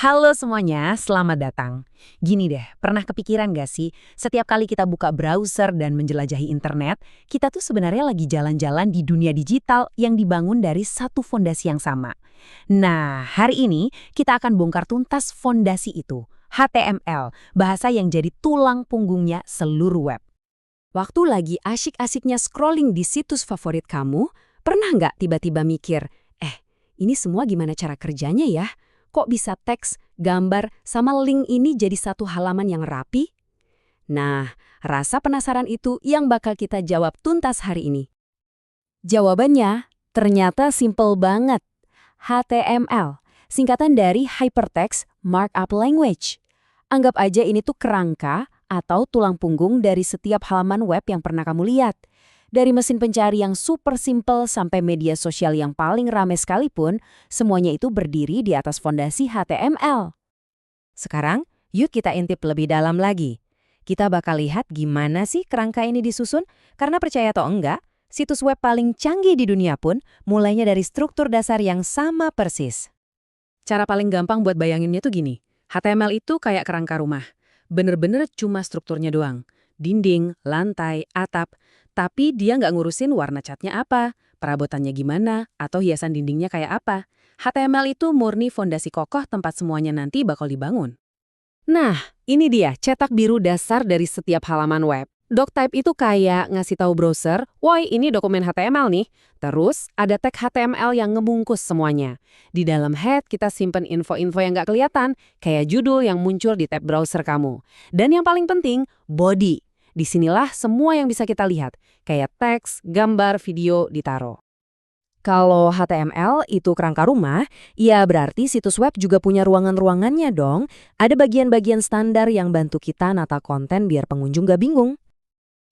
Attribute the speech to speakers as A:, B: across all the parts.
A: Halo semuanya, selamat datang. Gini deh, pernah kepikiran gak sih, setiap kali kita buka browser dan menjelajahi internet, kita tuh sebenarnya lagi jalan-jalan di dunia digital yang dibangun dari satu fondasi yang sama. Nah, hari ini kita akan bongkar tuntas fondasi itu, HTML, bahasa yang jadi tulang punggungnya seluruh web.
B: Waktu lagi asyik-asyiknya scrolling di situs favorit kamu, pernah nggak tiba-tiba mikir, ini semua gimana cara kerjanya ya? Kok bisa teks, gambar, sama link ini jadi satu halaman yang rapi? Nah, rasa penasaran itu yang bakal kita jawab tuntas hari ini. Jawabannya ternyata simple banget. HTML, singkatan dari Hypertext Markup Language. Anggap aja ini tuh kerangka atau tulang punggung dari setiap halaman web yang pernah kamu lihat. Dari mesin pencari yang super simple sampai media sosial yang paling ramai sekalipun, semuanya itu berdiri di atas fondasi HTML. Sekarang, yuk kita intip lebih dalam lagi. Kita bakal lihat gimana sih kerangka ini disusun, karena percaya atau enggak, situs web paling canggih di dunia pun mulainya dari struktur dasar yang sama persis.
A: Cara paling gampang buat bayanginnya tuh gini, HTML itu kayak kerangka rumah. Bener-bener cuma strukturnya doang. Dinding, lantai, atap, tapi dia nggak ngurusin warna catnya apa, perabotannya gimana, atau hiasan dindingnya kayak apa. HTML itu murni fondasi kokoh tempat semuanya nanti bakal dibangun.
B: Nah, ini dia cetak biru dasar dari setiap halaman web. Doctype itu kayak ngasih tahu browser, woi ini dokumen HTML nih. Terus ada tag HTML yang ngebungkus semuanya. Di dalam head kita simpen info-info yang nggak kelihatan, kayak judul yang muncul di tab browser kamu. Dan yang paling penting, body. Disinilah semua yang bisa kita lihat, kayak teks, gambar, video ditaruh. Kalau HTML itu kerangka rumah, ya berarti situs web juga punya ruangan-ruangannya dong. Ada bagian-bagian standar yang bantu kita nata konten biar pengunjung gak bingung.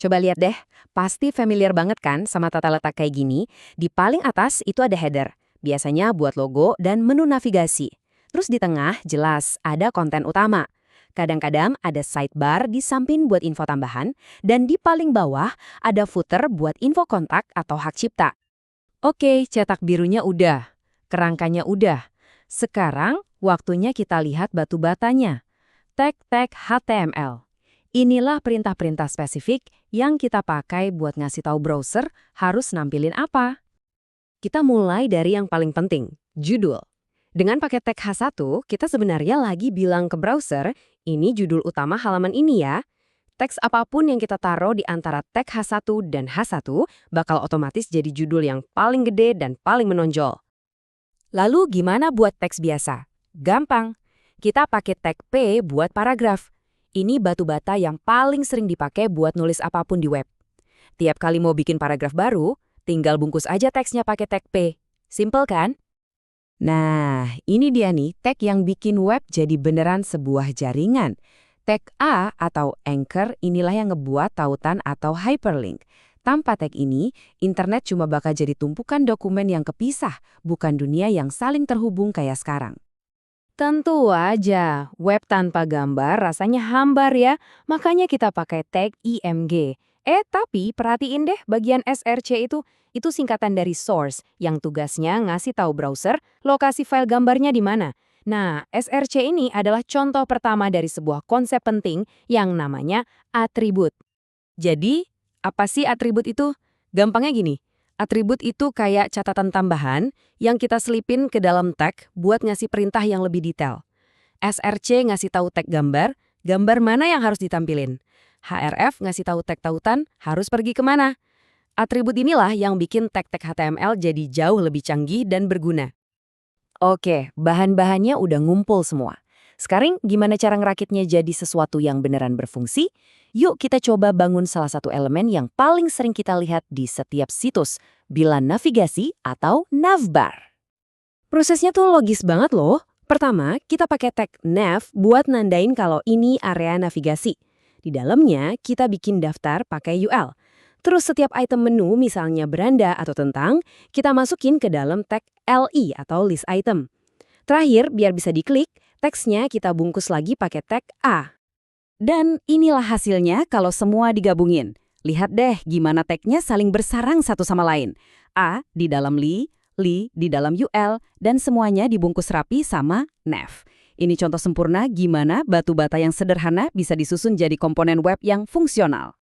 B: Coba lihat deh, pasti familiar banget kan sama tata letak kayak gini. Di paling atas itu ada header, biasanya buat logo dan menu navigasi. Terus di tengah jelas ada konten utama. Kadang-kadang ada sidebar di samping buat info tambahan, dan di paling bawah ada footer buat info kontak atau hak cipta. Oke, cetak birunya udah, kerangkanya udah. Sekarang waktunya kita lihat batu batanya. Tag-tag HTML. Inilah perintah-perintah spesifik yang kita pakai buat ngasih tahu browser harus nampilin apa. Kita mulai dari yang paling penting, judul. Dengan pakai tag H1, kita sebenarnya lagi bilang ke browser, ini judul utama halaman ini ya. Teks apapun yang kita taruh di antara tag H1 dan H1 bakal otomatis jadi judul yang paling gede dan paling menonjol. Lalu gimana buat teks biasa? Gampang. Kita pakai tag P buat paragraf. Ini batu bata yang paling sering dipakai buat nulis apapun di web. Tiap kali mau bikin paragraf baru, tinggal bungkus aja teksnya pakai tag P. Simple kan? Nah, ini dia nih tag yang bikin web jadi beneran sebuah jaringan. Tag A atau anchor inilah yang ngebuat tautan atau hyperlink. Tanpa tag ini, internet cuma bakal jadi tumpukan dokumen yang kepisah, bukan dunia yang saling terhubung kayak sekarang. Tentu aja, web tanpa gambar rasanya hambar ya, makanya kita pakai tag IMG. Tapi perhatiin deh bagian SRC itu singkatan dari source, yang tugasnya ngasih tahu browser lokasi file gambarnya di mana. Nah, SRC ini adalah contoh pertama dari sebuah konsep penting yang namanya atribut. Jadi, apa sih atribut itu? Gampangnya gini, atribut itu kayak catatan tambahan yang kita selipin ke dalam tag buat ngasih perintah yang lebih detail. SRC ngasih tahu tag gambar, gambar mana yang harus ditampilin. HRF ngasih tahu tag tautan harus pergi kemana. Atribut inilah yang bikin tag-tag HTML jadi jauh lebih canggih dan berguna. Oke, bahan-bahannya udah ngumpul semua. Sekarang gimana cara ngerakitnya jadi sesuatu yang beneran berfungsi? Yuk kita coba bangun salah satu elemen yang paling sering kita lihat di setiap situs, bilan navigasi atau navbar. Prosesnya tuh logis banget loh. Pertama, kita pakai tag nav buat nandain kalau ini area navigasi. Di dalamnya, kita bikin daftar pakai UL. Terus setiap item menu, misalnya beranda atau tentang, kita masukin ke dalam tag LI atau list item. Terakhir, biar bisa diklik, teksnya kita bungkus lagi pakai tag A. Dan inilah hasilnya kalau semua digabungin. Lihat deh gimana tagnya saling bersarang satu sama lain. A di dalam li di dalam UL, dan semuanya dibungkus rapi sama nav.
A: Ini contoh sempurna gimana batu bata yang sederhana bisa disusun jadi komponen web yang fungsional.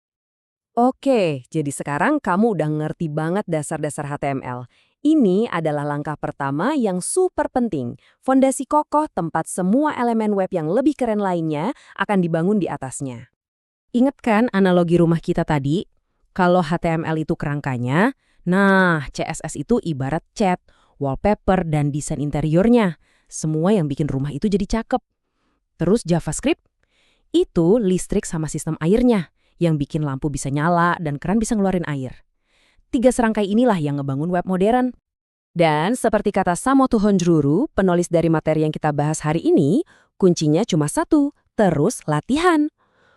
B: Oke, jadi sekarang kamu udah ngerti banget dasar-dasar HTML. Ini adalah langkah pertama yang super penting. Fondasi kokoh tempat semua elemen web yang lebih keren lainnya akan dibangun di atasnya. Ingat kan analogi rumah kita tadi? Kalau HTML itu kerangkanya, nah CSS itu ibarat cat, wallpaper, dan desain interiornya. Semua yang bikin rumah itu jadi cakep. Terus JavaScript? Itu listrik sama sistem airnya, yang bikin lampu bisa nyala dan keran bisa ngeluarin air. 3 serangkai inilah yang ngebangun web modern. Dan seperti kata Samoto Honjuru, penulis dari materi yang kita bahas hari ini, kuncinya cuma satu, terus latihan.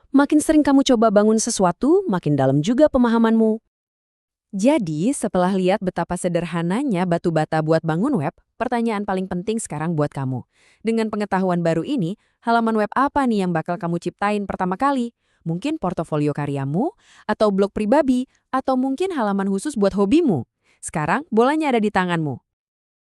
B: Makin sering kamu coba bangun sesuatu, makin dalam juga pemahamanmu. Jadi, setelah lihat betapa sederhananya batu bata buat bangun web, pertanyaan paling penting sekarang buat kamu. Dengan pengetahuan baru ini, halaman web apa nih yang bakal kamu ciptain pertama kali? Mungkin portofolio karyamu, atau blog pribadi, atau mungkin halaman khusus buat hobimu. Sekarang, bolanya ada di tanganmu.